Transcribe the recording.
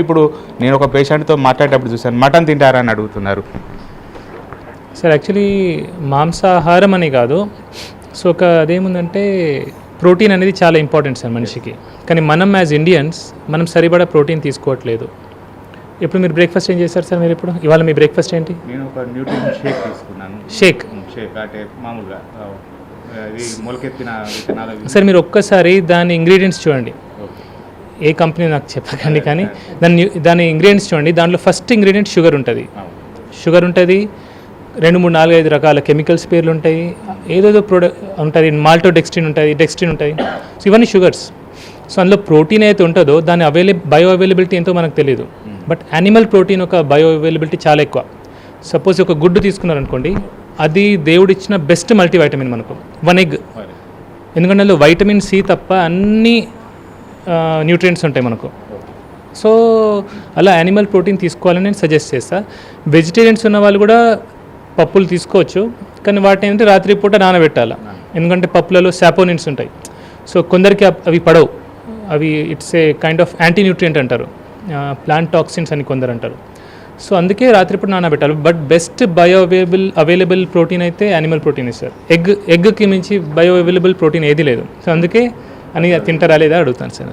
ఇప్పుడు నేను ఒక పేషెంట్తో మాట్లాడేటప్పుడు చూశాను, మటన్ తింటారా అని అడుగుతున్నారు. సార్ యాక్చువల్లీ మాంసాహారం అని కాదు. సో అదేముందంటే ప్రోటీన్ అనేది చాలా ఇంపార్టెంట్ సార్ మనిషికి. కానీ మనం యాజ్ ఇండియన్స్ మనం సరిపడా ప్రోటీన్ తీసుకోవట్లేదు. ఇప్పుడు మీరు బ్రేక్ఫాస్ట్ ఏం చేశారు సార్? మీరు ఇప్పుడు ఇవాళ మీ బ్రేక్ఫాస్ట్ ఏంటి? నేను ఒక న్యూట్రిషన్ షేక్ తీసుకున్నాను. షేక్ అంటే మామూలుగా మొలకెత్తిన విత్తనాలు. సార్ మీరు ఒక్కసారి దాని ఇంగ్రీడియంట్స్ చూడండి. ఏ కంపెనీ నాకు చెప్పకండి, కానీ దాని ఇంగ్రీడియంట్స్ చూడండి. దాంట్లో ఫస్ట్ ఇంగ్రీడియంట్ షుగర్ ఉంటుంది. షుగర్ ఉంటుంది, 2, 3, 4, 5 రకాల కెమికల్స్ పేర్లు ఉంటాయి, ఏదేదో ప్రోడక్ట్ ఉంటుంది, మాల్టోడెక్స్ట్రిన్ ఉంటుంది, డెక్స్ట్రిన్ ఉంటాయి. సో ఇవన్నీ షుగర్స్. సో అందులో ప్రోటీన్ అయితే ఉంటుందో దాని బయో అవైలబిలిటీ ఎంతో మనకు తెలియదు. బట్ యానిమల్ ప్రోటీన్ ఒక బయో అవైలబిలిటీ చాలా ఎక్కువ. సపోజ్ ఒక గుడ్డు తీసుకున్నారనుకోండి, అది దేవుడిచ్చిన బెస్ట్ మల్టీవైటమిన్ మనకు. 1 ఎగ్, ఎందుకంటే అందులో వైటమిన్ సి తప్ప అన్ని న్యూట్రియంట్స్ ఉంటాయి మనకు. సో అలా యానిమల్ ప్రోటీన్ తీసుకోవాలని నేను సజెస్ట్ చేస్తాను. వెజిటేరియన్స్ ఉన్న వాళ్ళు కూడా పప్పులు తీసుకోవచ్చు, కానీ వాటిని ఏంటంటే రాత్రిపూట నానబెట్టాలి. ఎందుకంటే పప్పులలో సాపోనిన్స్ ఉంటాయి. సో కొందరికి అవి పడవు. అవి it's a kind of anti nutrient అంటారు, ప్లాంట్ టాక్సిన్స్ అని కొందరు అంటారు. సో అందుకే రాత్రిపూట నానబెట్టాలి. But best bio available protein అయితే యానిమల్ ప్రోటీన్ ఇస్తారు. ఎగ్కి మించి బయో అవైలబుల్ ప్రోటీన్ ఏది లేదు. సో అందుకే అని తింటారా లేదా అడుగుతాను సార్.